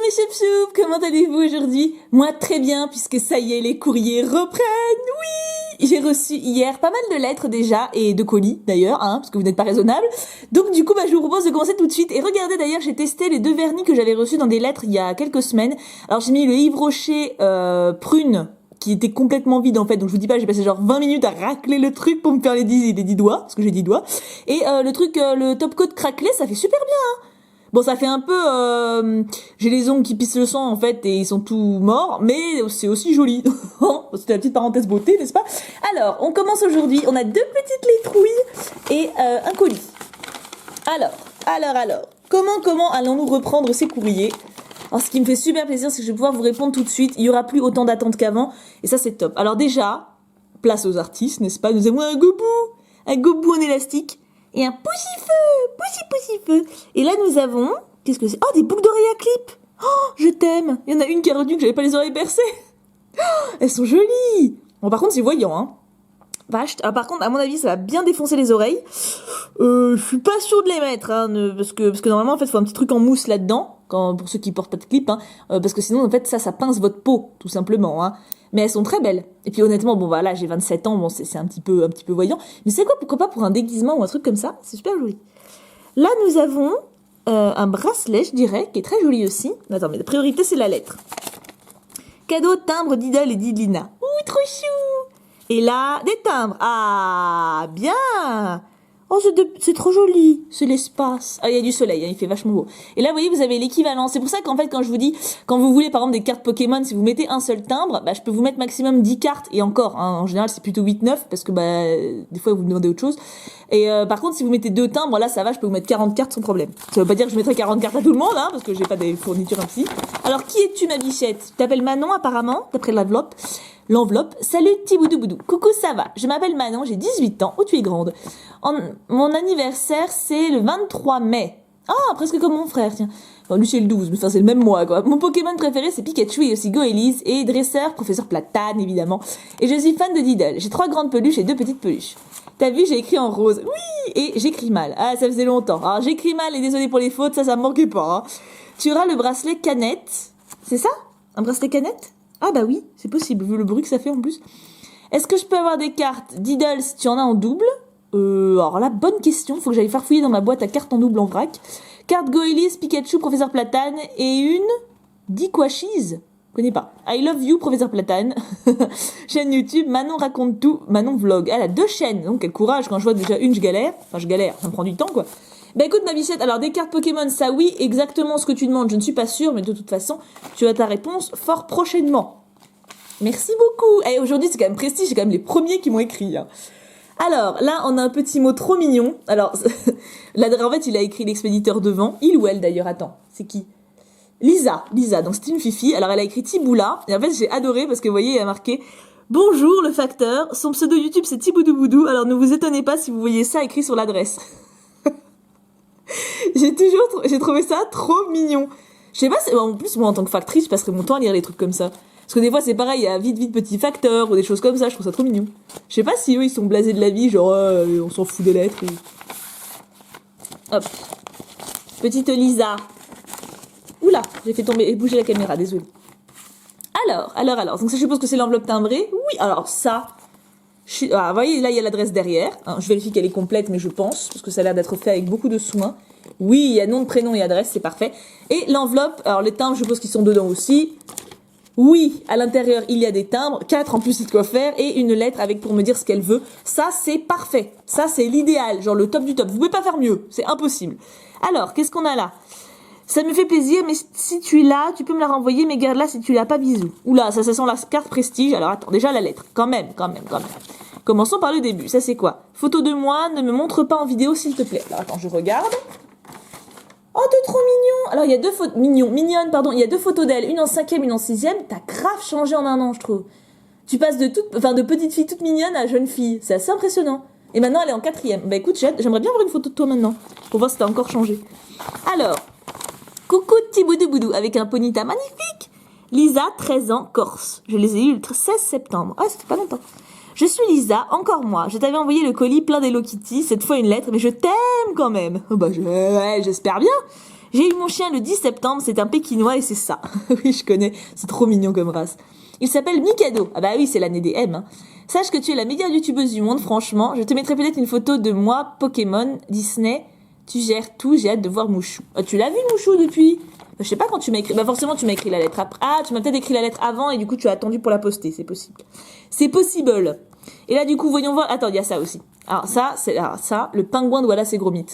mes choup-choup, comment allez-vous aujourd'hui? Moi très bien, puisque ça y est, les courriers reprennent, oui. J'ai reçu hier pas mal de lettres déjà, et de colis d'ailleurs, hein, parce que vous n'êtes pas raisonnable. Donc du coup, je vous propose de commencer tout de suite. Et regardez d'ailleurs, j'ai testé les 2 vernis que j'avais reçus dans des lettres il y a quelques semaines. Alors j'ai mis le Yves Rocher prune, qui était complètement vide en fait, donc je vous dis pas, j'ai passé genre 20 minutes à racler le truc pour me faire les 10 doigts, parce que j'ai 10 doigts. Et le truc, le top coat craquelé, ça fait super bien, hein. Bon, ça fait un peu... j'ai les ongles qui pissent le sang, en fait, et ils sont tous morts, mais c'est aussi joli. C'était la petite parenthèse beauté, n'est-ce pas? Alors, on commence aujourd'hui. On a 2 petites lettrouilles et un colis. Alors. Comment allons-nous reprendre ces courriers? Alors, ce qui me fait super plaisir, c'est que je vais pouvoir vous répondre tout de suite. Il y aura plus autant d'attentes qu'avant, et ça, c'est top. Alors déjà, place aux artistes, n'est-ce pas? Nous avons un gobou en élastique, et un poussifeu. Et là, nous avons... Qu'est-ce que c'est? Oh, des boucles d'oreilles à clip. Oh, je t'aime. Il y en a une qui a retenu que j'avais pas les oreilles percées. Oh, elles sont jolies. Bon, par contre, c'est voyant, hein. Vache. Ah, par contre, à mon avis, ça va bien défoncer les oreilles. Je suis pas sûre de les mettre, hein, parce que normalement, en fait, il faut un petit truc en mousse là-dedans, pour ceux qui portent pas de clip, hein, parce que sinon, en fait, ça pince votre peau, tout simplement, hein. Mais elles sont très belles. Et puis honnêtement, bon voilà, j'ai 27 ans, bon c'est un petit peu voyant. Mais c'est quoi, pourquoi pas pour un déguisement ou un truc comme ça? C'est super joli. Là, nous avons un bracelet, je dirais, qui est très joli aussi. Attends, mais la priorité, c'est la lettre. Cadeau, timbre d'Idole et d'Idlina. Ouh, trop chou! Et là, des timbres. Ah, bien! Oh, c'est trop joli, c'est l'espace. Ah, il y a du soleil, hein, il fait vachement beau. Et là, vous voyez, vous avez l'équivalent. C'est pour ça qu'en fait, quand je vous dis, quand vous voulez, par exemple, des cartes Pokémon, si vous mettez un seul timbre, je peux vous mettre maximum 10 cartes, et encore, hein, en général, c'est plutôt 8-9, parce que, des fois, vous me demandez autre chose. Et par contre, si vous mettez 2 timbres, là, ça va, je peux vous mettre 40 cartes sans problème. Ça veut pas dire que je mettrai 40 cartes à tout le monde, hein, parce que j'ai pas des fournitures ainsi. Alors, qui es-tu, ma bichette? Tu t'appelles Manon, apparemment, d'après l'enveloppe. Salut, petit boudou. Coucou, ça va? Je m'appelle Manon, j'ai 18 ans. Oh, tu es grande. Mon anniversaire, c'est le 23 mai. Ah, presque comme mon frère, tiens. Bon, lui, c'est le 12, mais enfin, c'est le même mois, quoi. Mon Pokémon préféré, c'est Pikachu et aussi Goélise. Et dresseur, professeur Platane, évidemment. Et je suis fan de Diddle. J'ai 3 grandes peluches et 2 petites peluches. T'as vu, j'ai écrit en rose. Oui! Et j'écris mal. Ah, ça faisait longtemps. Alors, j'écris mal et désolé pour les fautes, ça me manquait pas, hein. Tu auras le bracelet canette. C'est ça? Un bracelet canette? Ah bah oui, c'est possible, vu le bruit que ça fait en plus. Est-ce que je peux avoir des cartes Diddle si tu en as en double? Alors là, bonne question, faut que j'aille farfouiller dans ma boîte à cartes en double en vrac. Carte Goélis, Pikachu, Professeur Platane et une... Diquachise? Connais pas. I love you, Professeur Platane. Chaîne YouTube, Manon raconte tout, Manon vlog. Elle a 2 chaînes, donc quel courage, quand je vois déjà une, je galère. Enfin, je galère, ça me prend du temps, quoi. Écoute ma bichette, alors des cartes Pokémon, ça oui, exactement ce que tu demandes, je ne suis pas sûre, mais de toute façon, tu as ta réponse fort prochainement. Merci beaucoup. Et aujourd'hui, c'est quand même prestige, c'est quand même les premiers qui m'ont écrit, hein. Alors, là, on a un petit mot trop mignon. Alors, là, en fait, il a écrit l'expéditeur devant. Il ou elle, d'ailleurs, attends, c'est qui? Lisa, donc c'est une fifi. Alors, elle a écrit Tiboula, et en fait, j'ai adoré, parce que, vous voyez, il a marqué « Bonjour, le facteur. Son pseudo YouTube, c'est Tiboudouboudou. Alors, ne vous étonnez pas si vous voyez ça écrit sur l'adresse. » J'ai trouvé ça trop mignon. Je sais pas, en plus, moi, en tant que factrice, je passerais mon temps à lire les trucs comme ça. Parce que des fois, c'est pareil, il y a vite petit facteur, ou des choses comme ça, je trouve ça trop mignon. Je sais pas si eux, ils sont blasés de la vie, genre, on s'en fout des lettres. Hop. Petite Lisa. Oula, j'ai fait tomber et bouger la caméra, désolée. Alors. Donc ça, je suppose que c'est l'enveloppe timbrée. Oui, alors ça... vous voyez, là, il y a l'adresse derrière. Hein, je vérifie qu'elle est complète, mais je pense, parce que ça a l'air d'être fait avec beaucoup de soin. Oui, il y a nom, prénom et adresse, c'est parfait. Et l'enveloppe, alors les timbres, je suppose qu'ils sont dedans aussi. Oui, à l'intérieur, il y a des timbres. 4 en plus, c'est de quoi faire. Et une lettre avec pour me dire ce qu'elle veut. Ça, c'est parfait. Ça, c'est l'idéal. Genre le top du top. Vous pouvez pas faire mieux. C'est impossible. Alors, qu'est-ce qu'on a là? Ça me fait plaisir, mais si tu l'as, tu peux me la renvoyer, mais garde-la si tu l'as pas, bisous. Oula, ça sent la carte prestige. Alors attends, déjà la lettre. Quand même. Commençons par le début. Ça, c'est quoi? Photo de moi, ne me montre pas en vidéo, s'il te plaît. Alors attends, je regarde. Oh, t'es trop mignon. Alors, il y a 2 photos... Mignonne, pardon. Il y a 2 photos d'elle. Une en 5e, une en 6e. T'as grave changé en un an, je trouve. Tu passes de petite fille toute mignonne à jeune fille. C'est assez impressionnant. Et maintenant, elle est en 4e. Bah écoute, j'aimerais bien avoir une photo de toi maintenant. Pour voir si t'as encore changé. Alors... Coucou petit boudou avec un ponyta magnifique. Lisa, 13 ans, Corse. Je les ai eus le 16 septembre. Ah, ça fait pas longtemps. Je suis Lisa, encore moi. Je t'avais envoyé le colis plein d'Hello Kitty, cette fois une lettre, mais je t'aime quand même. Bah, j'espère bien. J'ai eu mon chien le 10 septembre, c'est un pékinois et c'est ça. Oui, je connais, c'est trop mignon comme race. Il s'appelle Mikado. Ah bah oui, c'est l'année des M. Hein. Sache que tu es la meilleure youtubeuse du monde, franchement. Je te mettrai peut-être une photo de moi, Pokémon, Disney. Tu gères tout, j'ai hâte de voir Mouchou. Ah, tu l'as vu Mouchou depuis? Je sais pas quand tu m'as écrit. Bah forcément tu m'as écrit la lettre après. Ah, tu m'as peut-être écrit la lettre avant et du coup tu as attendu pour la poster, c'est possible. C'est possible. Et là du coup voyons voir. Attends, il y a ça aussi. Alors ça, le pingouin de Wallace et Gromit.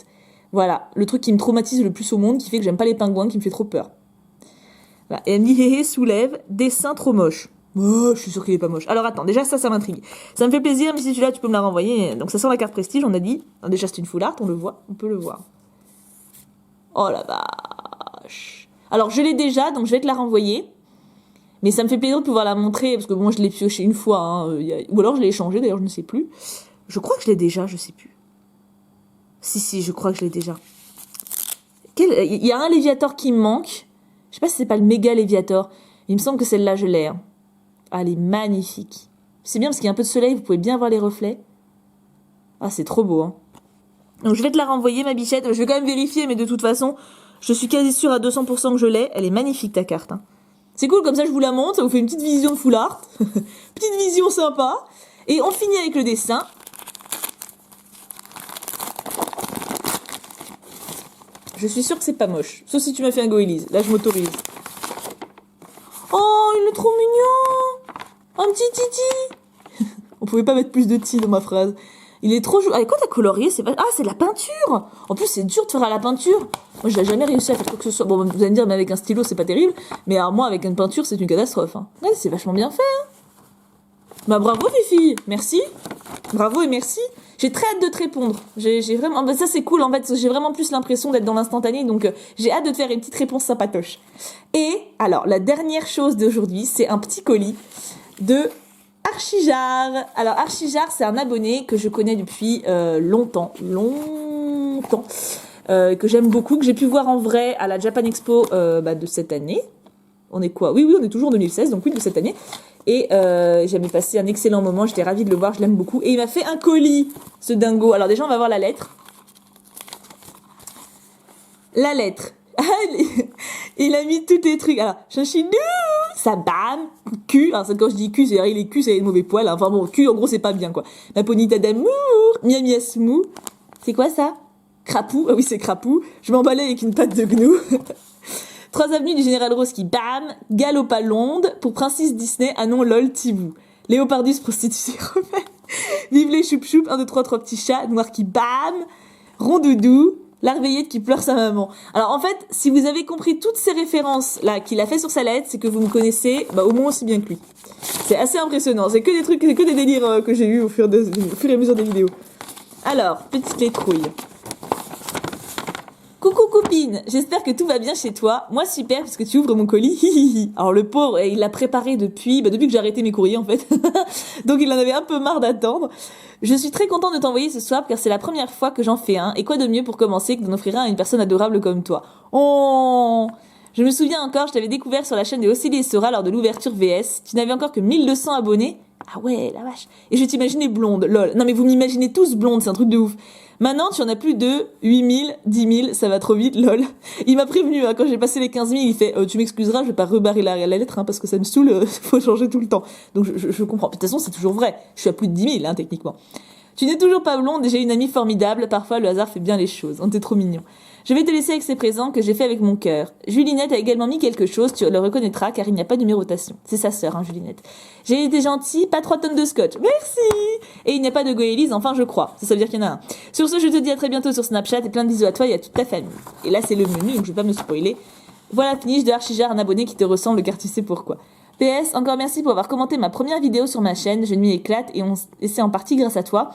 Voilà, le truc qui me traumatise le plus au monde, qui fait que j'aime pas les pingouins, qui me fait trop peur. Voilà. Et elle me dit hé, soulève, dessin trop moche. Oh, je suis sûre qu'il est pas moche. Alors attends, déjà ça m'intrigue. Ça me fait plaisir, mais si tu l'as, tu peux me la renvoyer. Donc ça sent la carte prestige, on a dit. Alors, déjà c'est une full art, on le voit, on peut le voir. Oh la vache. Alors je l'ai déjà, donc je vais te la renvoyer. Mais ça me fait plaisir de pouvoir la montrer, parce que moi je l'ai pioché une fois, hein, ou alors je l'ai échangé, d'ailleurs je ne sais plus. Je crois que je l'ai déjà, je sais plus. Si, je crois que je l'ai déjà. Il y a un Léviator qui me manque. Je sais pas si c'est pas le méga Léviator. Il me semble que celle-là je l'ai. Hein. Ah, elle est magnifique. C'est bien parce qu'il y a un peu de soleil, vous pouvez bien voir les reflets. Ah, c'est trop beau. Hein. Donc je vais te la renvoyer, ma bichette. Je vais quand même vérifier, mais de toute façon, je suis quasi sûre à 200% que je l'ai. Elle est magnifique, ta carte. Hein. C'est cool, comme ça je vous la montre. Ça vous fait une petite vision de full art. Petite vision sympa. Et on finit avec le dessin. Je suis sûre que c'est pas moche. Sauf si tu m'as fait un go Elise. Là, je m'autorise. Oh, il est trop mignon. Un petit titi. On pouvait pas mettre plus de ti dans ma phrase. Il est trop joli. Ah, quoi t'as colorié? C'est pas... Ah, c'est de la peinture. En plus, c'est dur de faire à la peinture. Moi, je n'ai jamais réussi à faire quoi que ce soit. Bon, vous allez me dire, mais avec un stylo, c'est pas terrible. Mais alors, moi, avec une peinture, c'est une catastrophe. Hein. Ouais, c'est vachement bien fait. Hein. Bah, bravo, les filles. Merci. Bravo et merci. J'ai très hâte de te répondre. J'ai vraiment... Bah, ça, c'est cool, en fait. J'ai vraiment plus l'impression d'être dans l'instantané. Donc, j'ai hâte de te faire une petite réponse sympatoche. Et, alors, la dernière chose d'aujourd'hui, c'est un petit colis de Archijar. Alors, Archijar, c'est un abonné que je connais depuis longtemps. Que j'aime beaucoup, que j'ai pu voir en vrai à la Japan Expo de cette année. On est quoi? Oui, on est toujours en 2016, donc oui, de cette année. Et j'avais passé un excellent moment, j'étais ravie de le voir, je l'aime beaucoup. Et il m'a fait un colis, ce dingo. Alors déjà, on va voir la lettre. La lettre. Il a mis tous les trucs. Alors, Chachidou, ça bam, cul. Alors, quand je dis cul, c'est-à-dire il est cul, c'est les mauvais poils. Enfin bon, cul, en gros, c'est pas bien, quoi. Ma ponita d'amour, miamiasmou. C'est quoi ça? Crapou. Ah oui, c'est crapou. Je m'emballais avec une patte de gnou. 3 avenues du Général Rose qui, bam, Galopa Londe, pour Princesse Disney, ah non, lol, Tibou. Léopardus, prostituée romaine. Vive les choup-choup, 1, 2, 3, 3 petits chats, noir qui, bam, Rondoudou, l'arveillette qui pleure sa maman. Alors en fait, si vous avez compris toutes ces références-là qu'il a fait sur sa lettre, c'est que vous me connaissez au moins aussi bien que lui. C'est assez impressionnant, c'est que des trucs, c'est que des délires que j'ai eu au fur et à mesure des vidéos. Alors, petite letrouille. Coucou copine, j'espère que tout va bien chez toi. Moi super puisque tu ouvres mon colis. Alors le pauvre, il l'a préparé depuis que j'ai arrêté mes courriers en fait. Donc il en avait un peu marre d'attendre. Je suis très contente de t'envoyer ce soir car c'est la première fois que j'en fais un. Et quoi de mieux pour commencer que d'en offrir un à une personne adorable comme toi. Oh, je me souviens encore, je t'avais découvert sur la chaîne de Océlie et Sora lors de l'ouverture VS. Tu n'avais encore que 1200 abonnés. Ah ouais, la vache. Et je t'imaginais blonde, lol. Non mais vous m'imaginez tous blonde, c'est un truc de ouf. Maintenant, tu en as plus de 8000, 10 000, ça va trop vite, lol. Il m'a prévenu, hein, quand j'ai passé les 15 000, il fait tu m'excuseras, je vais pas rebarrer la lettre, hein, parce que ça me saoule, faut changer tout le temps. Donc je comprends. De toute façon, c'est toujours vrai. Je suis à plus de 10 000, hein, techniquement. Tu n'es toujours pas blonde et j'ai une amie formidable. Parfois, le hasard fait bien les choses. On t'est trop mignon. Je vais te laisser avec ces présents que j'ai fait avec mon cœur. Julinette a également mis quelque chose, tu le reconnaîtras car il n'y a pas de numérotation. C'est sa sœur, hein, Julinette. J'ai été gentille, pas 3 tonnes de scotch. Merci! Et il n'y a pas de goélise, enfin je crois. Ça veut dire qu'il y en a un. Sur ce, je te dis à très bientôt sur Snapchat et plein de bisous à toi et à toute ta famille. Et là, c'est le menu, donc je vais pas me spoiler. Voilà, finish de Archijar, un abonné qui te ressemble car tu sais pourquoi. PS, encore merci pour avoir commenté ma première vidéo sur ma chaîne. Je m'y éclate et c'est en partie grâce à toi.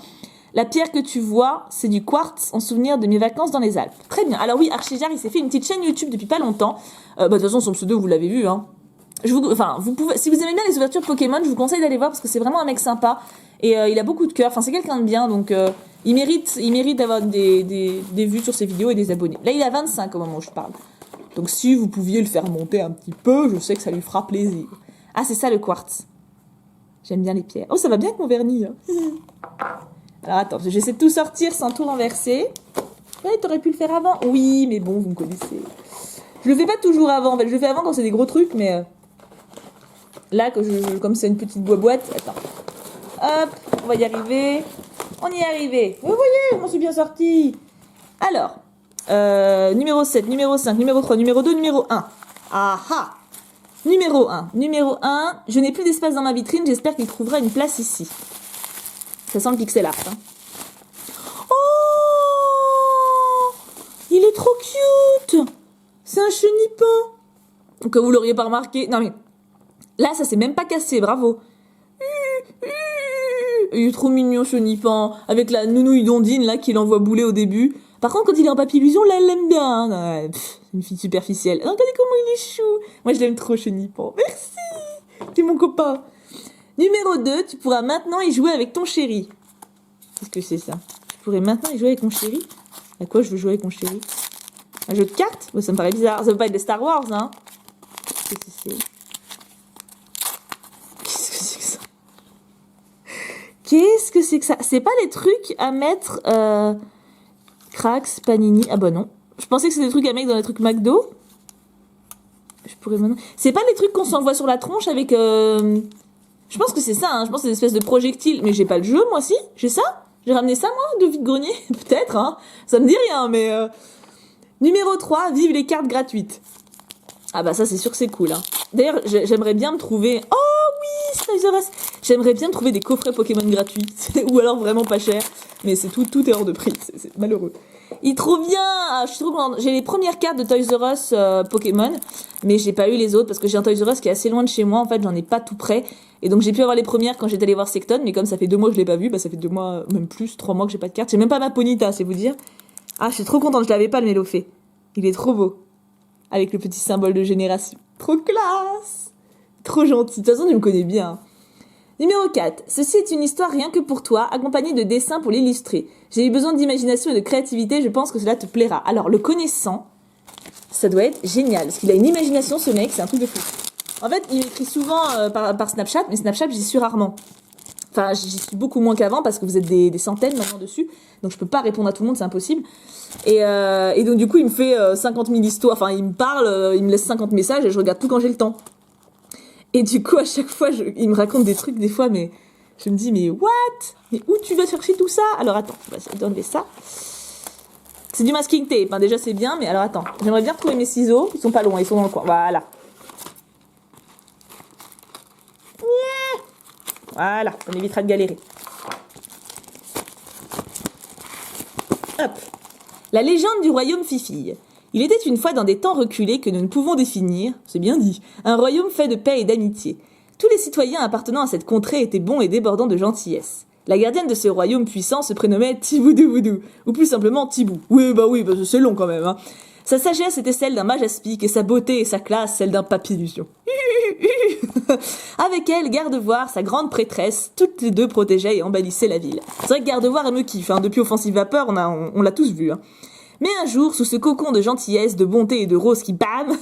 La pierre que tu vois, c'est du quartz en souvenir de mes vacances dans les Alpes. Très bien. Alors oui, Archijar, il s'est fait une petite chaîne YouTube depuis pas longtemps. De toute façon, son pseudo, vous l'avez vu. Hein. Vous pouvez, si vous aimez bien les ouvertures Pokémon, je vous conseille d'aller voir parce que c'est vraiment un mec sympa. Et il a beaucoup de cœur. Enfin, c'est quelqu'un de bien. Donc, il mérite d'avoir des vues sur ses vidéos et des abonnés. Là, il a 25 au moment où je parle. Donc, si vous pouviez le faire monter un petit peu, je sais que ça lui fera plaisir. Ah, c'est ça le quartz. J'aime bien les pierres. Oh, ça va bien avec mon vernis. Hein. Alors attends, j'essaie de tout sortir sans tout renverser. Ouais, t'aurais pu le faire avant. Oui, mais bon, vous me connaissez. Je le fais pas toujours avant, en fait. Je le fais avant quand c'est des gros trucs, mais... là, comme c'est une petite boîte... Attends. Hop, on va y arriver. On y est arrivé. Vous voyez, je m'en suis bien sorti. Alors, numéro 7, numéro 5, numéro 3, numéro 2, numéro 1. Ah ah. Numéro 1. Numéro 1, je n'ai plus d'espace dans ma vitrine, j'espère qu'il trouvera une place ici. Ça sent le pixel art. Hein. Oh, il est trop cute. C'est un chenipan. Que vous l'auriez pas remarqué. Non mais, là, ça s'est même pas cassé, bravo. Il est trop mignon, chenipan. Avec la nounouille d'Ondine, là, qui l'envoie bouler au début. Par contre, quand il est en papillusion, là, elle l'aime bien. Hein. C'est une fille superficielle. Regardez comment il est chou. Moi, je l'aime trop, chenipan. Merci. T'es mon copain. Numéro 2, tu pourras maintenant y jouer avec ton chéri. Qu'est-ce que c'est ça? Je pourrais maintenant y jouer avec mon chéri? À quoi je veux jouer avec mon chéri? Un jeu de cartes? Ça me paraît bizarre. Ça peut pas être des Star Wars, hein? Qu'est-ce que c'est? Qu'est-ce que c'est que ça? Qu'est-ce que c'est que ça? C'est pas des trucs à mettre... Crax, Panini... Ah bah non. Je pensais que c'était des trucs à mettre dans les trucs McDo. Je pourrais maintenant... C'est pas les trucs qu'on s'envoie sur la tronche avec... Je pense que c'est ça, hein. Je pense que c'est des espèces de projectiles. Mais j'ai pas le jeu, moi, si? J'ai ça? J'ai ramené ça, moi, de vide-grenier? Peut-être, hein. Ça me dit rien, mais... Numéro 3, vive les cartes gratuites. Ah bah ça, c'est sûr que c'est cool, hein. D'ailleurs, j'aimerais bien me trouver... Oh oui, Toys R Us. J'aimerais bien trouver des coffrets Pokémon gratuits. Ou alors vraiment pas cher. Mais c'est tout est hors de prix. C'est malheureux. Il est trop bien. Ah, je suis trop contente. J'ai les premières cartes de Toys R Us Pokémon. Mais j'ai pas eu les autres parce que j'ai un Toys R Us qui est assez loin de chez moi. En fait, j'en ai pas tout près. Et donc j'ai pu avoir les premières quand j'étais allée voir Secton. Mais comme ça fait 2 mois que je l'ai pas vu, bah ça fait 2 mois, même plus, 3 mois que j'ai pas de carte. J'ai même pas ma Ponyta, c'est vous dire. Ah, je suis trop contente. Je l'avais pas le Mélofée. Il est trop beau. Avec le petit symbole de génération. Trop classe. Trop gentil. De toute façon, tu me connais bien. Numéro 4. Ceci est une histoire rien que pour toi, accompagnée de dessins pour l'illustrer. J'ai eu besoin d'imagination et de créativité, je pense que cela te plaira. Alors, le connaissant, ça doit être génial. Parce qu'il a une imagination, ce mec, c'est un truc de fou. En fait, il écrit souvent par Snapchat, mais Snapchat, j'y suis rarement. Enfin, j'y suis beaucoup moins qu'avant parce que vous êtes des centaines maintenant dessus. Donc, je peux pas répondre à tout le monde, c'est impossible. Et donc, du coup, il me fait 50 000 histoires. Enfin, il me parle, il me laisse 50 messages et je regarde tout quand j'ai le temps. Et du coup, à chaque fois, il me raconte des trucs, des fois, mais je me dis, mais what? Mais où tu vas chercher tout ça? Alors, attends, on va essayer d'enlever ça. C'est du masking tape, hein. Déjà, c'est bien, mais alors, attends. J'aimerais bien retrouver mes ciseaux. Ils sont pas loin, ils sont dans le coin. Voilà. Voilà, on évitera de galérer. Hop. La légende du royaume Fifi. Il était une fois dans des temps reculés que nous ne pouvons définir, c'est bien dit, un royaume fait de paix et d'amitié. Tous les citoyens appartenant à cette contrée étaient bons et débordants de gentillesse. La gardienne de ce royaume puissant se prénommait Tiboudouboudou, ou plus simplement Tibou. Oui, c'est long quand même, hein. Sa sagesse était celle d'un mage aspic et sa beauté et sa classe celle d'un papillusion. Avec elle, Gardevoir, sa grande prêtresse, toutes les deux protégeaient et embellissaient la ville. C'est vrai que Gardevoir, elle me kiffe, hein. Depuis Offensive Vapeur, on l'a tous vu, hein. Mais un jour, sous ce cocon de gentillesse, de bonté et de rose qui bam,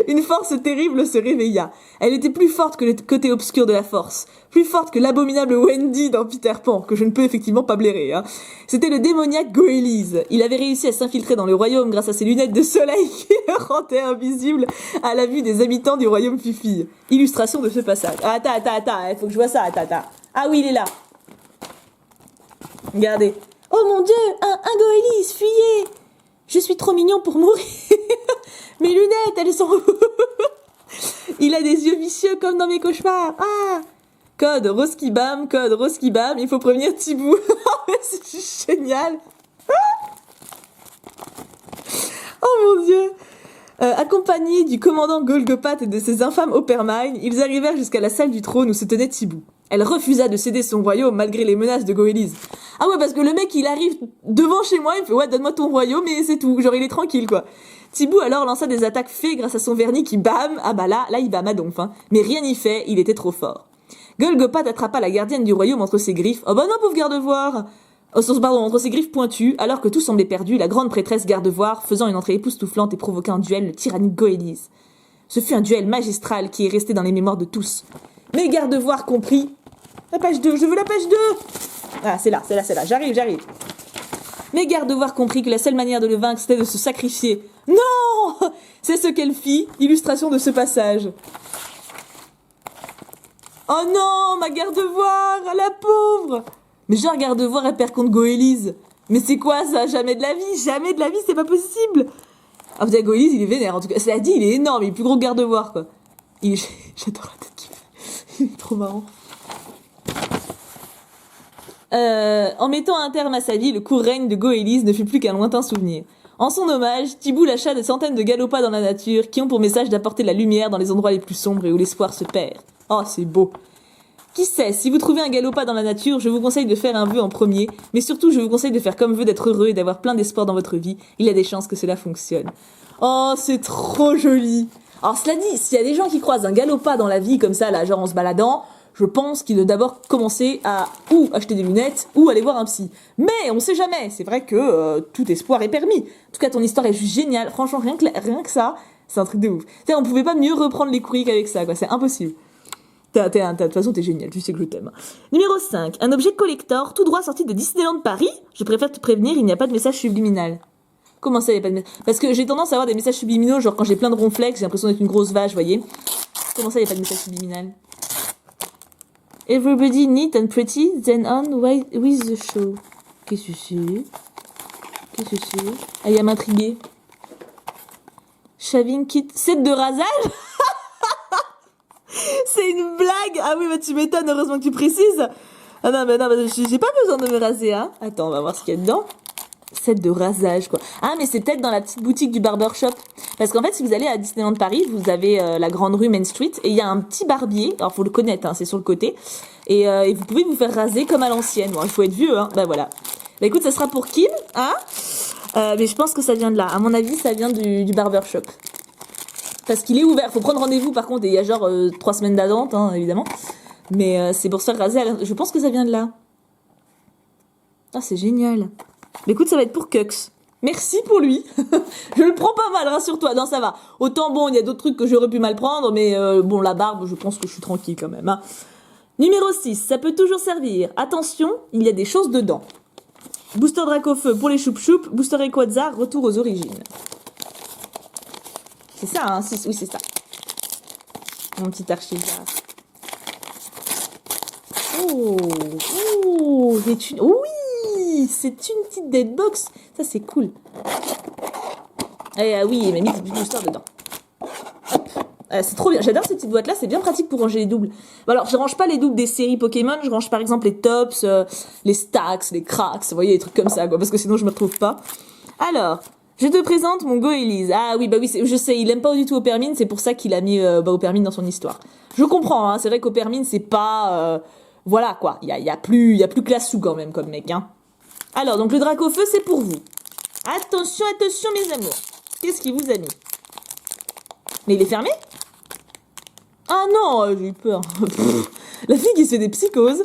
une force terrible se réveilla. Elle était plus forte que le côté obscur de la force, plus forte que l'abominable Wendy dans Peter Pan, que je ne peux effectivement pas blairer, hein. C'était le démoniaque Goélise. Il avait réussi à s'infiltrer dans le royaume grâce à ses lunettes de soleil qui le rendaient invisible à la vue des habitants du royaume Fifi. Illustration de ce passage. Ah, attends, il faut que je vois ça, attends. Ah oui, il est là. Regardez. Oh mon Dieu, un Goélise, fuyez! Je suis trop mignon pour mourir. Mes lunettes, elles sont... Il a des yeux vicieux comme dans mes cauchemars. Ah! Code Roskibam, il faut prévenir Tibou. C'est génial. Oh mon Dieu. Accompagnés du commandant Golgopat et de ses infâmes Oppermine, ils arrivèrent jusqu'à la salle du trône où se tenait Tibou. Elle refusa de céder son royaume malgré les menaces de Goélise. Ah ouais, parce que le mec, il arrive devant chez moi, il me fait « Ouais, donne-moi ton royaume » et c'est tout. Genre, il est tranquille, quoi. Tibou alors lança des attaques fées grâce à son vernis qui bam. Ah bah là, il bam à donf, hein. Mais rien n'y fait, il était trop fort. Golgopat attrapa la gardienne du royaume entre ses griffes. Oh bah non, pauvre Gardevoir. Entre ses griffes pointues, alors que tout semblait perdu, la grande prêtresse Gardevoir, faisant une entrée époustouflante et provoqua un duel, le tyrannique Goélise. Ce fut un duel magistral qui est resté dans les mémoires de tous. Mais Gardevoir comprit. La page 2, je veux la page 2. Ah, c'est là, j'arrive. Mais Gardevoir comprit que la seule manière de le vaincre, c'était de se sacrifier. Non! C'est ce qu'elle fit, illustration de ce passage. Oh non, ma Gardevoir, la pauvre! Mais genre Gardevoir, elle perd contre Goélise. Mais c'est quoi ça? Jamais de la vie, c'est pas possible! Ah, vous savez, Goélise, il est vénère, en tout cas. Cela dit, il est énorme, il est plus gros que Gardevoir, quoi. J'adore la tête qu'il fait. Il est trop marrant. En mettant un terme à sa vie, le court règne de Goélise ne fut plus qu'un lointain souvenir. En son hommage, Thibaut lâcha des centaines de galopas dans la nature qui ont pour message d'apporter la lumière dans les endroits les plus sombres et où l'espoir se perd. Oh, c'est beau. Qui sait, si vous trouvez un galopas dans la nature, je vous conseille de faire un vœu en premier, mais surtout je vous conseille de faire comme vœu d'être heureux et d'avoir plein d'espoir dans votre vie. Il y a des chances que cela fonctionne. Oh, c'est trop joli. Alors cela dit, s'il y a des gens qui croisent un galopas dans la vie comme ça, là, genre en se baladant, je pense qu'ils doivent d'abord commencer à ou acheter des lunettes ou aller voir un psy. Mais on sait jamais, c'est vrai que tout espoir est permis. En tout cas, ton histoire est juste géniale. Franchement, rien que ça, c'est un truc de ouf. T'sais, on pouvait pas mieux reprendre les courriers qu'avec ça, quoi. C'est impossible. De toute façon, t'es génial, tu sais que je t'aime. Numéro 5. Un objet collector tout droit sorti de Disneyland Paris. Je préfère te prévenir, il n'y a pas de message subliminal. Comment ça, il n'y a pas de message? Parce que j'ai tendance à avoir des messages subliminaux, genre quand j'ai plein de ronflex, j'ai l'impression d'être une grosse vache, voyez. Comment ça, il n'y a pas de message subliminal? Everybody neat and pretty, then on with the show. Qu'est-ce que c'est? Ah, il va m'intriguer. Shaving kit. Set de rasage? C'est une blague! Ah oui, bah tu m'étonnes, heureusement que tu précises. Ah non, j'ai pas besoin de me raser, hein. Attends, on va voir ce qu'il y a dedans. Set de rasage, quoi. Ah, mais c'est peut-être dans la petite boutique du barbershop. Parce qu'en fait, si vous allez à Disneyland Paris, vous avez la grande rue Main Street, et il y a un petit barbier. Alors, faut le connaître, hein, c'est sur le côté. Et vous pouvez vous faire raser comme à l'ancienne. Bon, il faut être vieux, hein. Bah voilà. Bah écoute, ça sera pour Kim, hein. Mais je pense que ça vient de là. À mon avis, ça vient du barbershop. Parce qu'il est ouvert. Faut prendre rendez-vous par contre. Et il y a genre 3 semaines d'attente, hein, évidemment. Mais c'est pour se faire raser. Je pense que ça vient de là. Ah, c'est génial. Mais écoute, ça va être pour Kux. Merci pour lui. Je le prends pas mal, rassure-toi. Non, ça va. Autant bon, il y a d'autres trucs que j'aurais pu mal prendre. Mais bon, la barbe, je pense que je suis tranquille quand même. Hein. Numéro 6. Ça peut toujours servir. Attention, il y a des choses dedans. Booster Dracofeu pour les choup-choup. Booster Rayquaza, retour aux origines. C'est ça, hein? Oui, c'est ça. Mon petit archive. Oh, oui, c'est une petite deadbox. Ça, c'est cool. Ah oui, il m'a mis des boosters dedans. C'est trop bien. J'adore cette petite boîte-là. C'est bien pratique pour ranger les doubles. Bon, alors, je range pas les doubles des séries Pokémon. Je range par exemple les tops, les stacks, les cracks. Vous voyez, les trucs comme ça, quoi. Parce que sinon, je me retrouve pas. Alors... Je te présente mon Goélise. Ah oui, bah oui, je sais, il aime pas du tout Opermine, c'est pour ça qu'il a mis Opermine dans son histoire. Je comprends, hein, c'est vrai qu'Opermine, c'est pas... voilà, quoi, il y a plus classe-sous quand même, comme mec, hein. Alors, donc le Dracofeu, c'est pour vous. Attention, attention, mes amours. Qu'est-ce qu'il vous a mis? Mais il est fermé? Ah non, j'ai eu peur. La fille qui se fait des psychoses.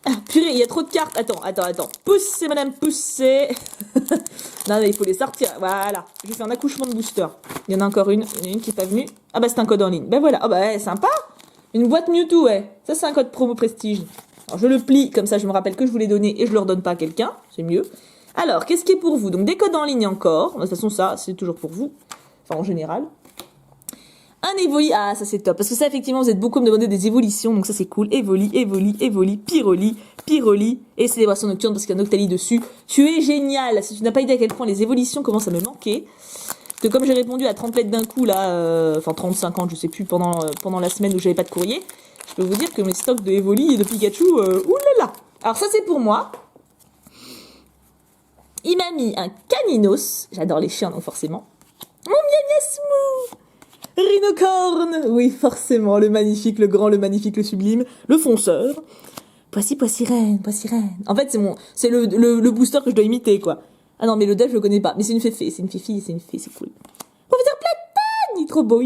Ah, purée, il y a trop de cartes. Attends. Poussez, madame, poussez. Non, mais il faut les sortir. Voilà. Je fais un accouchement de booster. Il y en a encore une. Il y en a une qui n'est pas venue. Ah bah, c'est un code en ligne. Ben voilà. Ah bah, ouais, sympa. Une boîte Mewtwo, ouais. Ça, c'est un code promo prestige. Alors, je le plie. Comme ça, je me rappelle que je vous l'ai donné et je le redonne pas à quelqu'un. C'est mieux. Alors, qu'est-ce qui est pour vous? Donc, des codes en ligne encore. De toute façon, ça, c'est toujours pour vous. Enfin, en général. Un Evoli, ah ça c'est top, parce que ça effectivement vous êtes beaucoup à me demander des évolutions, donc ça c'est cool. Evoli, Pyroli, et célébration nocturne parce qu'il y a Noctali dessus. Tu es génial, si tu n'as pas idée à quel point les évolutions commencent à me manquer. Parce que comme j'ai répondu à 30 lettres d'un coup là, enfin 30-50 je sais plus, pendant la semaine où j'avais pas de courrier, je peux vous dire que mes stocks de Evoli et de Pikachu, oulala. Alors ça c'est pour moi. Il m'a mis un Caninos, j'adore les chiens donc forcément. Mon Miagasmou. Rhinocorne, oui forcément, le magnifique, le grand, le magnifique, le sublime, le fonceur. Poissy-Reine. En fait c'est le booster que je dois imiter quoi. Ah non mais le dev je le connais pas, mais c'est une fée, c'est cool. Professeur Platane, il est trop beau.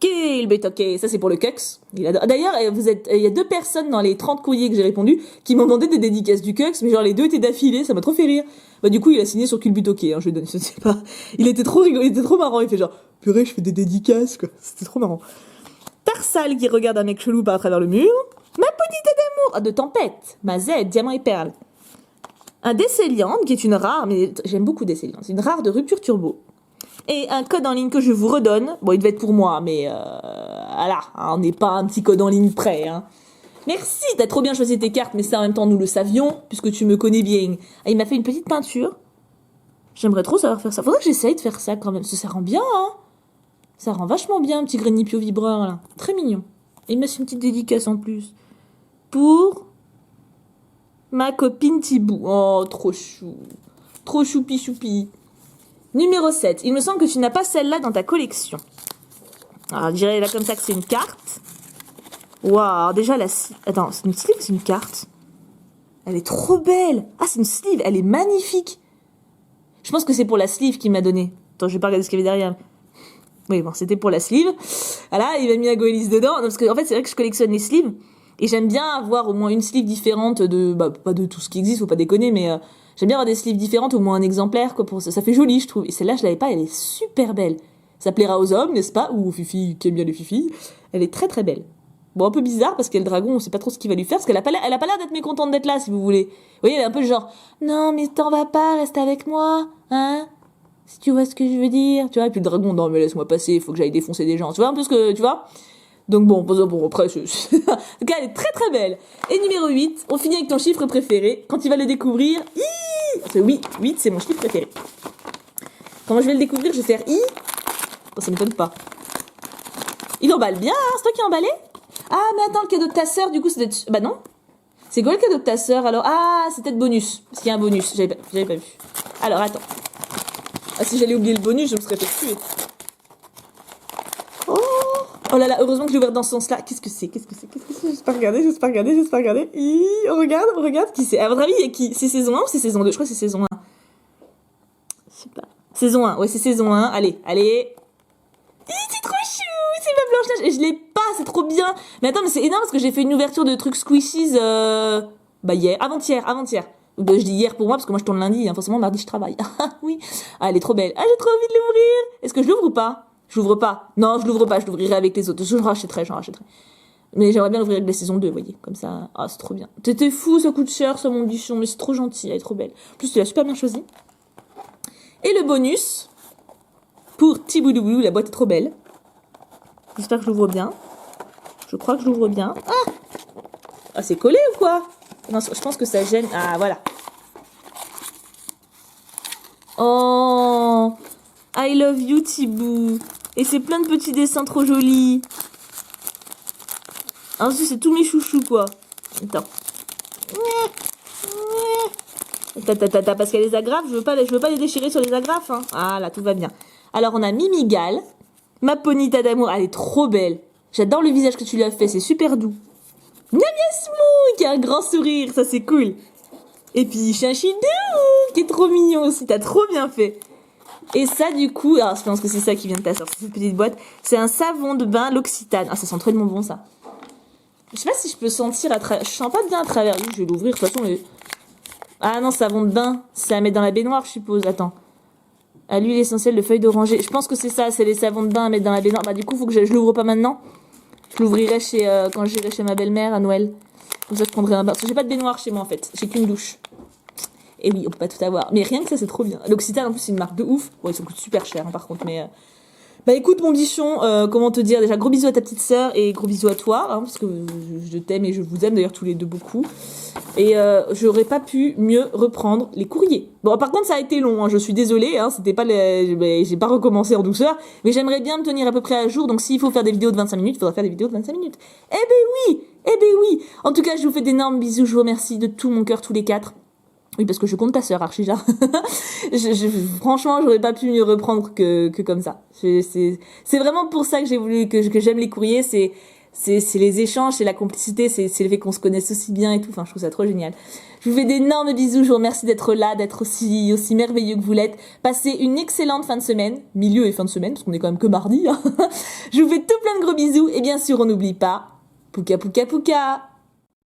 Ok, ça c'est pour le Kux. D'ailleurs, il y a 2 personnes dans les 30 courriers que j'ai répondu qui m'ont demandé des dédicaces du Kux, mais genre les 2 étaient d'affilée, ça m'a trop fait rire. Bah du coup, il a signé sur Culbutoke, hein, je lui donne, je sais pas. Il était trop rigolo, il était trop marrant, il fait genre, purée, je fais des dédicaces, quoi. C'était trop marrant. connard sale qui regarde un mec chelou par à travers le mur. Ma petite d'amour de tempête. Ma Z, diamant et perle. Un Décéliante qui est une rare, mais j'aime beaucoup Décéliante. C'est une rare de rupture turbo. Et un code en ligne que je vous redonne. Bon, il devait être pour moi, mais voilà, hein, on n'est pas un petit code en ligne près. Hein. Merci, t'as trop bien choisi tes cartes, mais ça en même temps nous le savions, puisque tu me connais bien. Et il m'a fait une petite peinture. J'aimerais trop savoir faire ça. Faudrait que j'essaye de faire ça quand même, ça rend bien, hein. Ça rend vachement bien, un petit Grenipio vibreur, là. Très mignon. Et il m'a fait une petite dédicace en plus. Pour ma copine Thibou. Oh, trop chou. Trop choupi-choupi. Numéro 7. Il me semble que tu n'as pas celle-là dans ta collection. Alors, je dirais là comme ça que c'est une carte. Waouh, déjà la... Attends, c'est une sleeve ou c'est une carte? Elle est trop belle. Ah, c'est une sleeve, elle est magnifique. Je pense que c'est pour la sleeve qu'il m'a donné. Attends, je vais pas regarder ce qu'il y avait derrière. Oui, bon, c'était pour la sleeve. Voilà, il m'a mis un Goélis dedans. Non, parce que, en fait, c'est vrai que je collectionne les sleeves. Et j'aime bien avoir au moins une sleeve différente de... Bah, pas de tout ce qui existe, faut pas déconner, mais... j'aime bien avoir des sleeves différentes, au moins un exemplaire, quoi, pour ça. Ça fait joli, je trouve. Et celle-là, je l'avais pas, elle est super belle. Ça plaira aux hommes, n'est-ce pas? Ou aux filles qui aiment bien les filles. Elle est très très belle. Bon, un peu bizarre, parce que le dragon, on sait pas trop ce qu'il va lui faire, parce qu'elle a pas l'air d'être mécontente d'être là, si vous voulez. Vous voyez, elle est un peu genre, non, mais t'en vas pas, reste avec moi, hein? Si tu vois ce que je veux dire, tu vois. Et puis le dragon, non, mais laisse-moi passer, il faut que j'aille défoncer des gens, tu vois, un peu ce que, tu vois. Donc bon, après, en tout cas, elle est très très belle. Et numéro 8, on finit avec ton chiffre préféré. Quand il va le découvrir, oui, 8, c'est mon chiffre préféré. Quand je vais le découvrir, je vais faire I. Oh, ça m'étonne pas. Il emballe bien, hein, c'est toi qui as emballé? Ah, mais attends, le cadeau de ta sœur, du coup, c'est peut-être... Bah non. C'est quoi le cadeau de ta sœur, alors? Ah, c'est peut-être bonus. Parce qu'il y a un bonus, j'avais pas vu. Alors, attends. Ah, si j'allais oublier le bonus, je me serais fait tuer. Oh là là, heureusement que j'ai ouvert dans ce sens-là. Qu'est-ce que c'est? J'ose pas regarder. On regarde. Qui c'est? À votre avis, il y a qui? C'est saison 1 ou c'est saison 2? Je crois que c'est saison 1. Je sais pas. Saison 1, ouais, c'est saison 1. Allez. C'est trop chou! C'est ma Blanche-Neige. Et je l'ai pas, c'est trop bien. Mais attends, mais c'est énorme parce que j'ai fait une ouverture de trucs squishies, bah hier, avant-hier. Bah, je dis hier pour moi parce que moi je tourne lundi, hein, forcément mardi je travaille. Ah oui. Ah, elle est trop belle. Ah, j'ai trop envie de l'ouvrir. Est-ce que je l'ouvre ou pas? Je l'ouvre pas. Non, je l'ouvre pas, je l'ouvrirai avec les autres. J'en rachèterai. Mais j'aimerais bien l'ouvrir avec la saison 2, vous voyez. Comme ça. Ah, c'est trop bien. T'étais fou, ça coûte cher, ça, mon bichon, mais c'est trop gentil, elle est trop belle. En plus, tu l'as super bien choisi. Et le bonus, pour Tiboudoubou, la boîte est trop belle. J'espère que je l'ouvre bien. Je crois que je l'ouvre bien. Ah, c'est collé ou quoi? Non, je pense que ça gêne. Ah, voilà. Oh, I love you, Thibou. Et c'est plein de petits dessins trop jolis. Ensuite, c'est tous mes chouchous, quoi. Attends. Parce qu'il y a les agrafes, je veux pas les déchirer sur les agrafes. Hein. Ah là, tout va bien. Alors, on a Mimigal. Ma ponita d'amour, elle est trop belle. J'adore le visage que tu lui as fait, c'est super doux. Miamiasmou, qui a un grand sourire, ça c'est cool. Et puis, Chinchidou, qui est trop mignon aussi, t'as trop bien fait. Et ça, du coup, alors je pense que c'est ça qui vient de ta sortie, cette petite boîte. C'est un savon de bain, l'Occitane. Ah, ça sent trop de bon, ça. Je sais pas si je peux sentir à travers... Je sens pas bien à travers lui, je vais l'ouvrir, de toute façon. Mais... Ah non, savon de bain, c'est à mettre dans la baignoire, je suppose. Attends. À l'huile essentielle de feuilles d'oranger. Je pense que c'est ça, c'est les savons de bain à mettre dans la baignoire. Bah du coup, faut que je l'ouvre pas maintenant. Je l'ouvrirai quand j'irai chez ma belle-mère à Noël. Comme ça, je prendrai un bain. Parce que j'ai pas de baignoire chez moi, en fait. J'ai qu'une douche. Et oui, on peut pas tout avoir. Mais rien que ça, c'est trop bien. L'Occitane, en plus, c'est une marque de ouf. Bon, ça coûte super cher, hein, par contre, mais... Bah écoute, mon bichon, comment te dire? Déjà, gros bisous à ta petite sœur et gros bisous à toi, hein, parce que je t'aime et je vous aime, d'ailleurs, tous les deux beaucoup. Et j'aurais pas pu mieux reprendre les courriers. Bon, par contre, ça a été long, hein, je suis désolée, hein, c'était pas j'ai pas recommencé en douceur, mais j'aimerais bien me tenir à peu près à jour, donc s'il faut faire des vidéos de 25 minutes, il faudra faire des vidéos de 25 minutes. Eh ben oui. En tout cas, je vous fais d'énormes bisous, je vous remercie de tout mon cœur, tous les quatre. Oui, parce que je compte ta sœur, Archija. Franchement, j'aurais pas pu mieux reprendre que comme ça. C'est vraiment pour ça que j'ai voulu, que j'aime les courriers, c'est les échanges, c'est la complicité, c'est le fait qu'on se connaisse aussi bien et tout. Enfin, je trouve ça trop génial. Je vous fais d'énormes bisous, je vous remercie d'être là, d'être aussi merveilleux que vous l'êtes. Passez une excellente fin de semaine, milieu et fin de semaine, parce qu'on est quand même que mardi. Hein. Je vous fais tout plein de gros bisous, et bien sûr, on n'oublie pas, pouka pouka pouka.